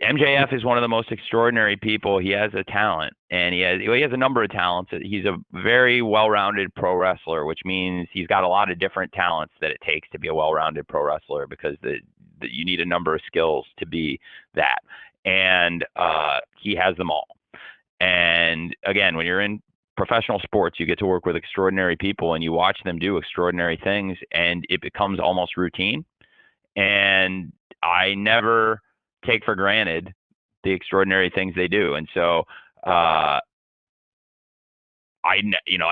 MJF is one of the most extraordinary people. He has a talent, and he has a number of talents. He's a very well-rounded pro wrestler, which means he's got a lot of different talents that it takes to be a well-rounded pro wrestler, because you need a number of skills to be that. And he has them all. And again, when you're in professional sports, you get to work with extraordinary people, and you watch them do extraordinary things, and it becomes almost routine. And I never take for granted the extraordinary things they do. And so I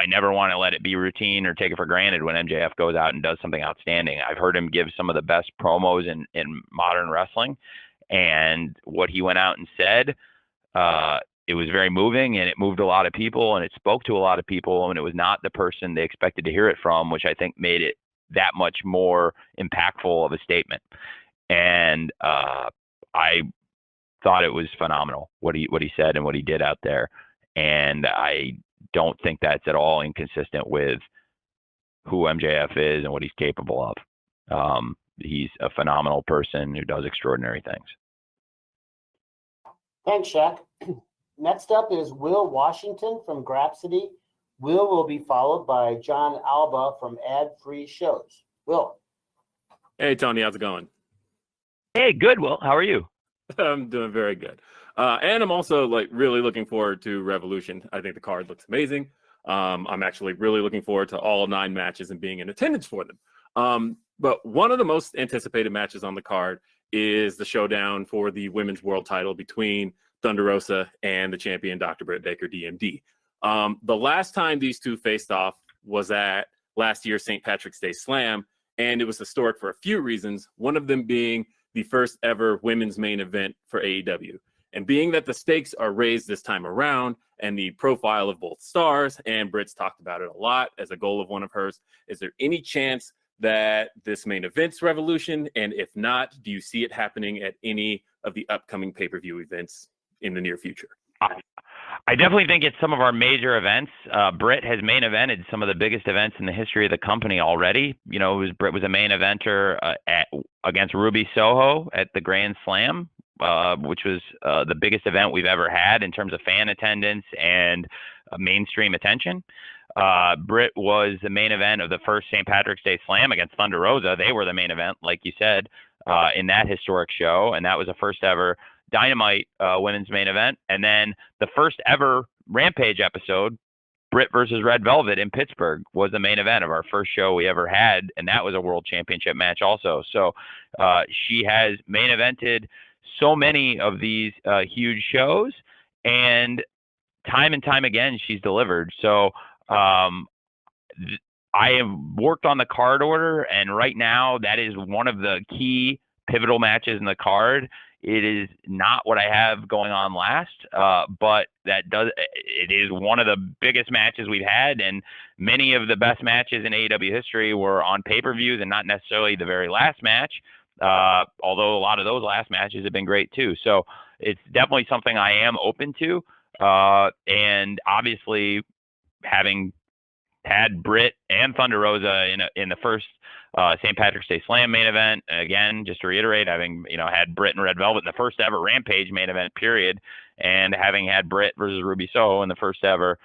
never want to let it be routine or take it for granted when MJF goes out and does something outstanding. I've heard him give some of the best promos in modern wrestling, and what he went out and said, it was very moving, and it moved a lot of people, and it spoke to a lot of people, and it was not the person they expected to hear it from, which I think made it that much more impactful of a statement. And I thought it was phenomenal what he said and what he did out there. And I don't think that's at all inconsistent with who MJF is and what he's capable of. He's a phenomenal person who does extraordinary things. Thanks, Shaq. Next up is Will Washington from Grapsody. Will be followed by John Alba from Ad Free Shows. Will. Hey, Tony, how's it going? Hey, good, Will. How are you? I'm doing very good. And I'm also really looking forward to Revolution. I think the card looks amazing. I'm actually really looking forward to all 9 matches and being in attendance for them. But one of the most anticipated matches on the card is the showdown for the women's world title between Thunder Rosa and the champion Dr. Britt Baker, DMD. The last time these two faced off was at last year's St. Patrick's Day Slam, and it was historic for a few reasons, one of them being the first ever women's main event for AEW. And being that the stakes are raised this time around and the profile of both stars, and Britt's talked about it a lot as a goal of one of hers, is there any chance that this main events Revolution? And if not, do you see it happening at any of the upcoming pay-per-view events in the near future? I definitely think it's some of our major events. Britt has main evented some of the biggest events in the history of the company already. You know, Britt was a main eventer against Ruby Soho at the Grand Slam, which was the biggest event we've ever had in terms of fan attendance and mainstream attention. Britt was the main event of the first St. Patrick's Day Slam against Thunder Rosa. They were the main event, like you said, in that historic show, and that was the first ever Dynamite women's main event. And then the first ever Rampage episode, Britt versus Red Velvet in Pittsburgh, was the main event of our first show we ever had, and that was a world championship match also. So she has main evented so many of these huge shows, and time again she's delivered. So I have worked on the card order, and right now that is one of the key pivotal matches in the card. It is not what I have going on last, but it is one of the biggest matches we've had, and many of the best matches in AEW history were on pay-per-views and not necessarily the very last match, although a lot of those last matches have been great too. So it's definitely something I am open to, and obviously having had Britt and Thunder Rosa in the first St. Patrick's Day Slam main event. Again, just to reiterate, having had Britt and Red Velvet in the first ever Rampage main event period, and having had Britt versus Ruby Soho in the first ever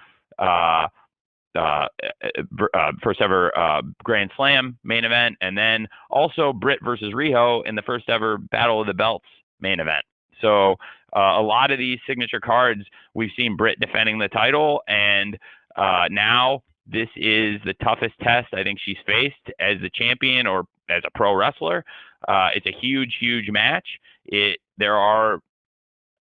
Grand Slam main event, and then also Britt versus Riho in the first ever Battle of the Belts main event. So a lot of these signature cards, we've seen Britt defending the title, and now this is the toughest test I think she's faced as the champion or as a pro wrestler. It's a huge match. There are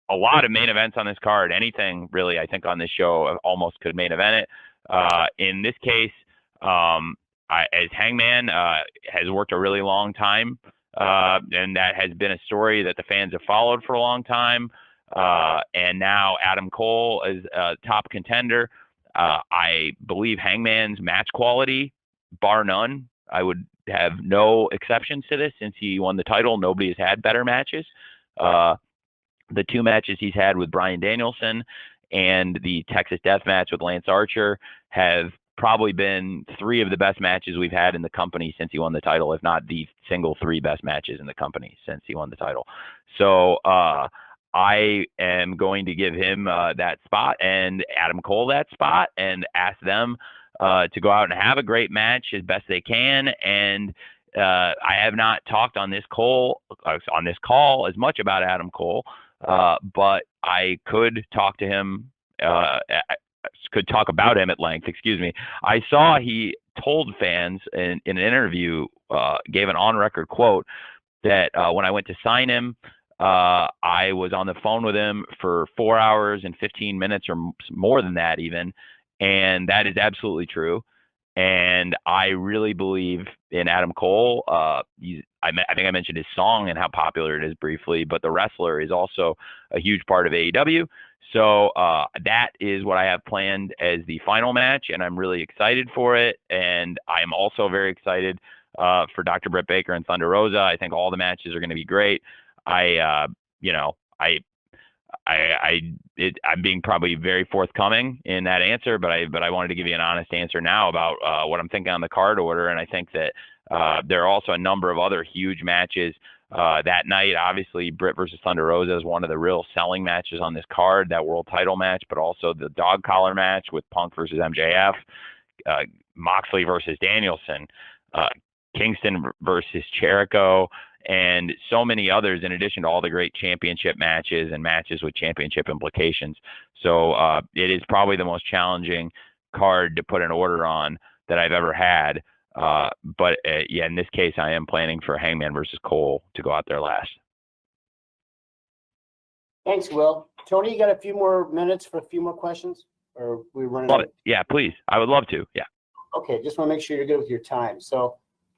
a lot of main events on this card. Anything really, I think, on this show almost could main event it. In this case, as Hangman has worked a really long time, and that has been a story that the fans have followed for a long time. And now Adam Cole is a top contender. I believe Hangman's match quality, bar none. I would have no exceptions to this. Since he won the title, nobody has had better matches. The two matches he's had with Bryan Danielson and the Texas Death Match with Lance Archer have probably been three of the best matches we've had in the company since he won the title, if not the single three best matches in the company since he won the title. So I am going to give him that spot and Adam Cole that spot and ask them to go out and have a great match as best they can. And I have not talked on this call as much about Adam Cole, but I could talk to him, could talk about him at length. Excuse me. I saw he told fans in an interview, gave an on-record quote that when I went to sign him, I was on the phone with him for 4 hours and 15 minutes or more than that even. And that is absolutely true. And I really believe in Adam Cole. I think I mentioned his song and how popular it is briefly, but the wrestler is also a huge part of AEW. So that is what I have planned as the final match, and I'm really excited for it. And I'm also very excited for Dr. Britt Baker and Thunder Rosa. I think all the matches are going to be great. I'm being probably very forthcoming in that answer, but I wanted to give you an honest answer now about what I'm thinking on the card order. And I think that there are also a number of other huge matches that night. Obviously, Britt versus Thunder Rosa is one of the real selling matches on this card, that world title match, but also the dog collar match with Punk versus MJF, Moxley versus Danielson, Kingston versus Jericho, and so many others, in addition to all the great championship matches and matches with championship implications. So it is probably the most challenging card to put an order on that I've ever had. But in this case, I am planning for Hangman versus Cole to go out there last. Thanks, Will. Tony, you got a few more minutes for a few more questions? Or we running out? Yeah, please. I would love to. Yeah. Okay, just want to make sure you're good with your time. So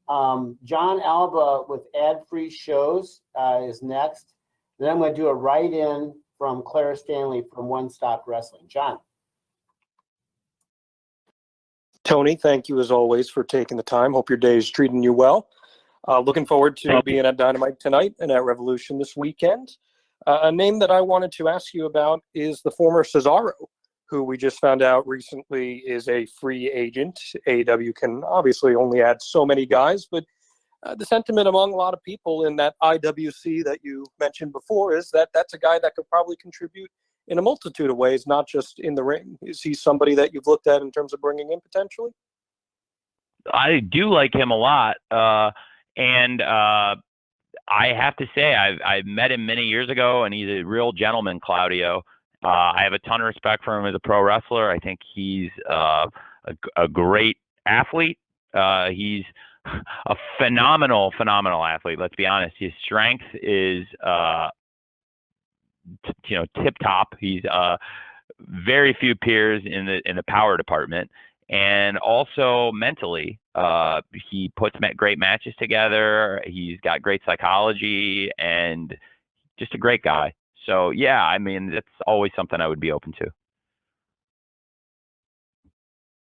John Alba with ad-free shows is next. Then I'm going to do a write-in from Clara Stanley from One Stop Wrestling. John. Tony, thank you as always for taking the time. Hope your day is treating you well. Looking forward to being at Dynamite tonight and at Revolution this weekend. A name that I wanted to ask you about is the former Cesaro, who we just found out recently is a free agent. AEW can obviously only add so many guys, but the sentiment among a lot of people in that IWC that you mentioned before is that that's a guy that could probably contribute in a multitude of ways, not just in the ring. Is he somebody that you've looked at in terms of bringing in potentially? I do like him a lot. And I have to say, I've met him many years ago, and he's a real gentleman, Claudio. I have a ton of respect for him as a pro wrestler. I think he's a great athlete. He's a phenomenal athlete. Let's be honest. His strength is, tip top. He's very few peers in the power department, and also mentally, he puts great matches together. He's got great psychology and just a great guy. So yeah, I mean, that's always something I would be open to.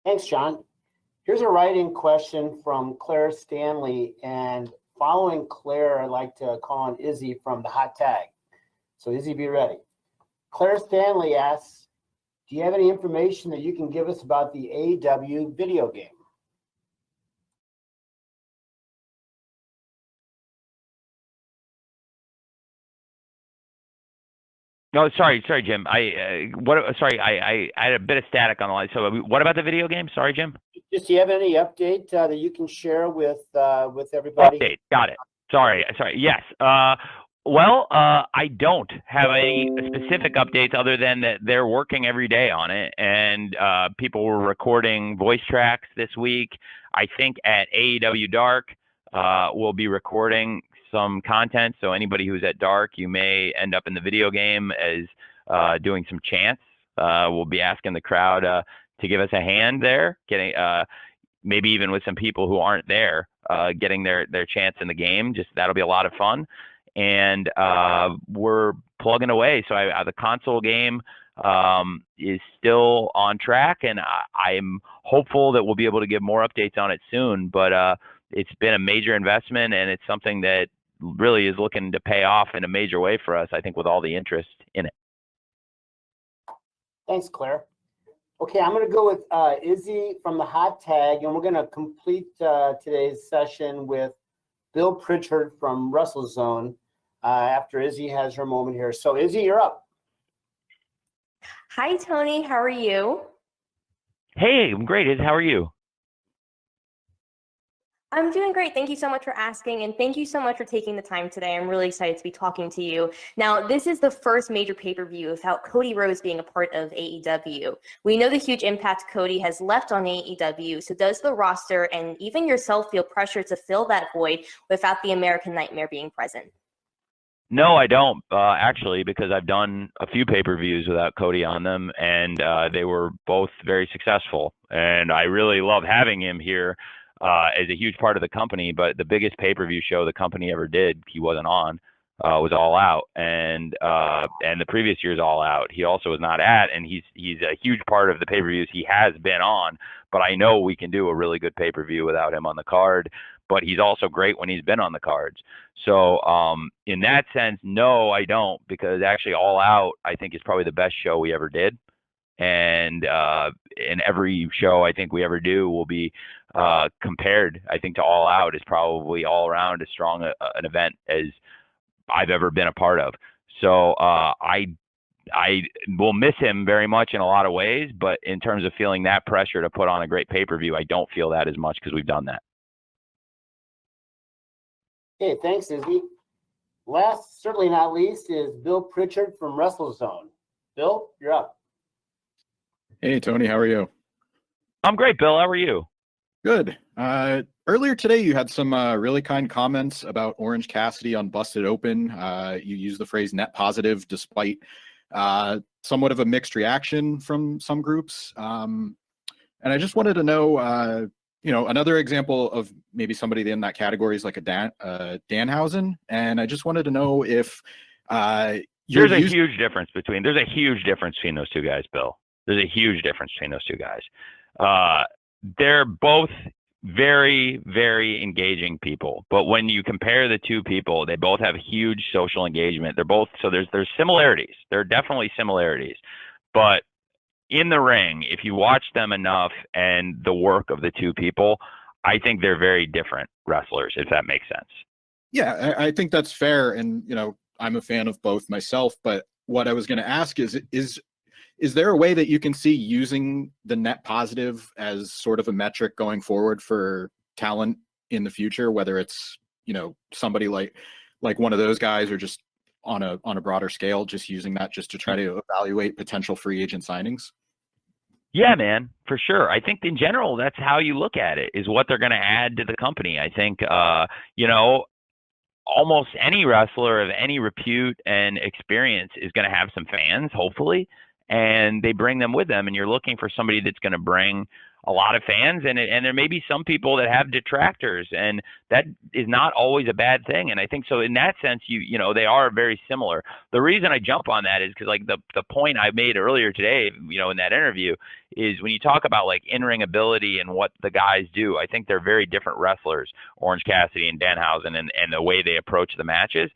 Thanks, John. Here's a write-in question from Claire Stanley, and following Claire, I'd like to call on Izzy from the Hot Tag. So Izzy, be ready. Claire Stanley asks, do you have any information that you can give us about the AEW video game? No, sorry, Jim. I had a bit of static on the line. So what about the video game? Sorry, Jim. Just do you have any update that you can share with everybody? Update. Got it. Sorry. Yes. I don't have any specific updates other than that they're working every day on it, and people were recording voice tracks this week. I think at AEW Dark, we'll be recording some content. So anybody who's at Dark, you may end up in the video game as doing some chants. We'll be asking the crowd to give us a hand there, getting maybe even with some people who aren't there, getting their chants in the game. Just that'll be a lot of fun. And we're plugging away. So the console game is still on track, and I'm hopeful that we'll be able to give more updates on it soon. But it's been a major investment, and it's something that really is looking to pay off in a major way for us, I think, with all the interest in it. Thanks, Claire. Okay, I'm going to go with Izzy from the Hot Tag, and we're going to complete today's session with Bill Pritchard from WrestleZone after Izzy has her moment here. So, Izzy, you're up. Hi, Tony. How are you? Hey, I'm great. How are you? I'm doing great. Thank you so much for asking, and thank you so much for taking the time today. I'm really excited to be talking to you. Now, this is the first major pay-per-view without Cody Rhodes being a part of AEW. We know the huge impact Cody has left on AEW, so does the roster and even yourself feel pressure to fill that void without the American Nightmare being present? No, I don't, actually, because I've done a few pay-per-views without Cody on them, and they were both very successful. And I really love having him here as a huge part of the company. But the biggest pay-per-view show the company ever did, he wasn't on, was All Out, and the previous year's All Out, he also was not at, and he's a huge part of the pay-per-views he has been on. But I know we can do a really good pay-per-view without him on the card. But he's also great when he's been on the cards. So in that sense, no, I don't, because actually All Out, I think, is probably the best show we ever did. And in every show I think we ever do will be compared, I think, to All Out is probably all around as strong an event as I've ever been a part of. So I will miss him very much in a lot of ways, but in terms of feeling that pressure to put on a great pay-per-view, I don't feel that as much because we've done that. Okay, thanks, Izzy. Last, certainly not least, is Bill Pritchard from WrestleZone. Bill, you're up. Hey, Tony, how are you? I'm great, Bill. How are you? Good. Earlier today, you had some really kind comments about Orange Cassidy on Busted Open. You used the phrase net positive despite somewhat of a mixed reaction from some groups. And I just wanted to know, another example of maybe somebody in that category is like a Danhausen. And I just wanted to know if there's a huge difference between those two guys, Bill. There's a huge difference between those two guys. they're both very, very engaging people. But when you compare the two people, they both have huge social engagement. They're both, so there's similarities. There are definitely similarities. But in the ring, if you watch them enough and the work of the two people, I think they're very different wrestlers, if that makes sense. Yeah, I think that's fair. And, I'm a fan of both myself. But what I was going to ask is there a way that you can see using the net positive as sort of a metric going forward for talent in the future, whether it's, somebody like one of those guys, or just on a broader scale, just using that just to try to evaluate potential free agent signings? Yeah, man, for sure. I think in general, that's how you look at it, is what they're going to add to the company. I think, almost any wrestler of any repute and experience is going to have some fans, hopefully, and they bring them with them. And you're looking for somebody that's going to bring a lot of fans, and there may be some people that have detractors, and that is not always a bad thing. And I think so in that sense, they are very similar. The reason I jump on that is because like the point I made earlier today, in that interview, is when you talk about like in-ring ability and what the guys do, I think they're very different wrestlers, Orange Cassidy and Danhausen, and the way they approach the matches.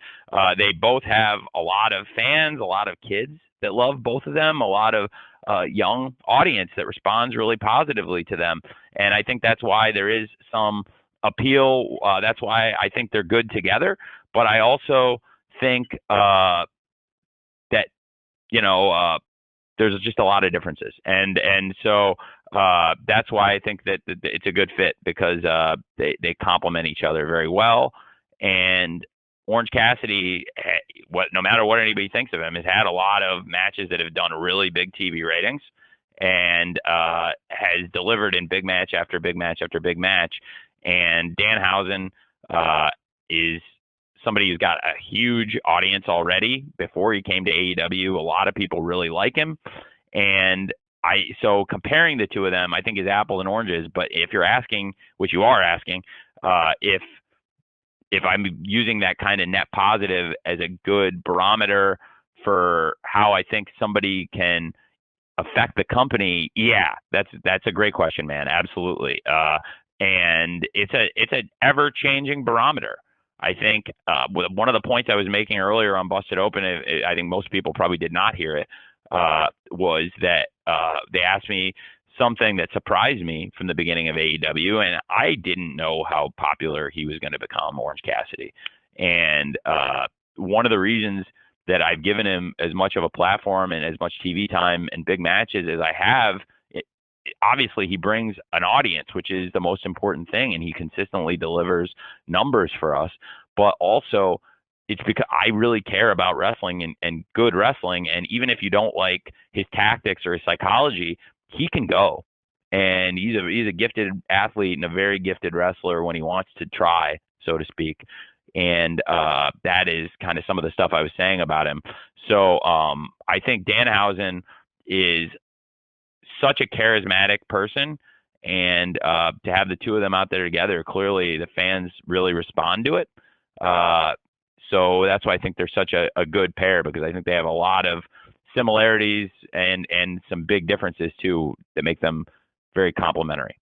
They both have a lot of fans, a lot of kids that love both of them, a lot of young audience that responds really positively to them. And I think that's why there is some appeal. That's why I think they're good together. But I also think that, there's just a lot of differences. And so that's why I think that it's a good fit, because they complement each other very well. And Orange Cassidy, no matter what anybody thinks of him, has had a lot of matches that have done really big TV ratings, and has delivered in big match after big match after big match. And Danhausen is somebody who's got a huge audience already before he came to AEW. A lot of people really like him. And so comparing the two of them, I think, is apples and oranges. But if you're asking, which you are asking, if I'm using that kind of net positive as a good barometer for how I think somebody can affect the company, yeah, that's a great question, man. Absolutely. And it's an ever changing barometer. I think one of the points I was making earlier on Busted Open, I think most people probably did not hear it, was that they asked me something that surprised me from the beginning of AEW, and I didn't know how popular he was going to become, Orange Cassidy. And one of the reasons that I've given him as much of a platform and as much TV time and big matches as I have, obviously he brings an audience, which is the most important thing, and he consistently delivers numbers for us. But also, it's because I really care about wrestling and good wrestling. And even if you don't like his tactics or his psychology, he can go. And he's a gifted athlete and a very gifted wrestler when he wants to try, so to speak. And that is kind of some of the stuff I was saying about him. So I think Danhausen is such a charismatic person, and to have the two of them out there together, clearly the fans really respond to it. So that's why I think they're such a good pair, because I think they have a lot of similarities and some big differences too that make them very complementary.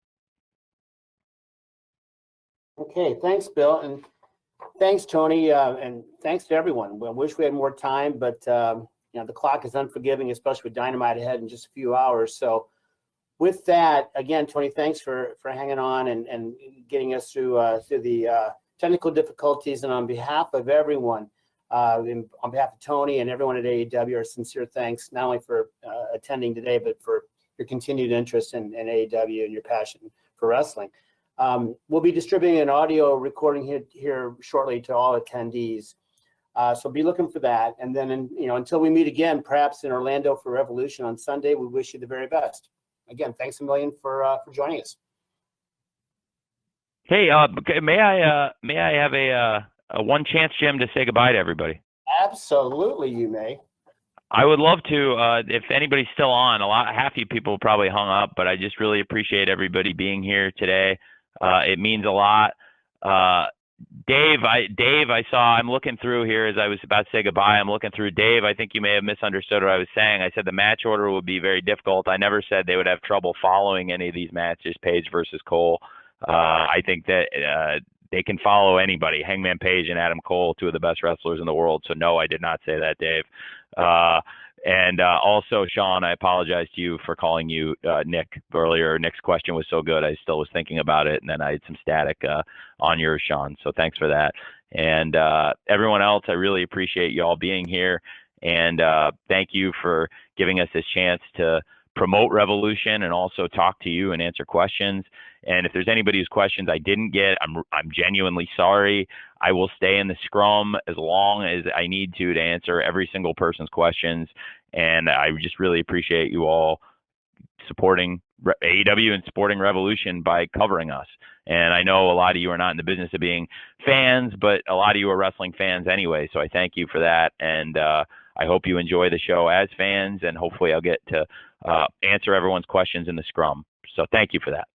Okay, thanks, Bill, and thanks, Tony, and thanks to everyone. We wish we had more time, but the clock is unforgiving, especially with Dynamite ahead in just a few hours. So with that, again, Tony, thanks for hanging on and getting us through the technical difficulties. And on behalf of everyone, on behalf of Tony and everyone at AEW, our sincere thanks, not only for attending today, but for your continued interest in AEW and your passion for wrestling. We'll be distributing an audio recording here shortly to all attendees. So be looking for that. And then, until we meet again, perhaps in Orlando for Revolution on Sunday, we wish you the very best. Again, thanks a million for joining us. Hey, may I have a one chance, Jim, to say goodbye to everybody? Absolutely, you may. I would love to, if anybody's still on. Half you people probably hung up, but I just really appreciate everybody being here today. It means a lot. Dave, I saw, I'm looking through here as I was about to say goodbye. I'm looking through. Dave, I think you may have misunderstood what I was saying. I said the match order would be very difficult. I never said they would have trouble following any of these matches, Page versus Cole. I think that they can follow anybody, Hangman Page and Adam Cole, two of the best wrestlers in the world. So no, I did not say that, Dave. And also, Sean, I apologize to you for calling you Nick earlier. Nick's question was so good. I still was thinking about it, and then I had some static on yours, Sean. So thanks for that. And everyone else, I really appreciate you all being here. And thank you for giving us this chance to promote Revolution and also talk to you and answer questions. And if there's anybody whose questions I didn't get, I'm genuinely sorry. I will stay in the scrum as long as I need to answer every single person's questions. And I just really appreciate you all supporting AEW and supporting Revolution by covering us. And I know a lot of you are not in the business of being fans, but a lot of you are wrestling fans anyway. So I thank you for that. And I hope you enjoy the show as fans, and hopefully I'll get to answer everyone's questions in the scrum. So thank you for that.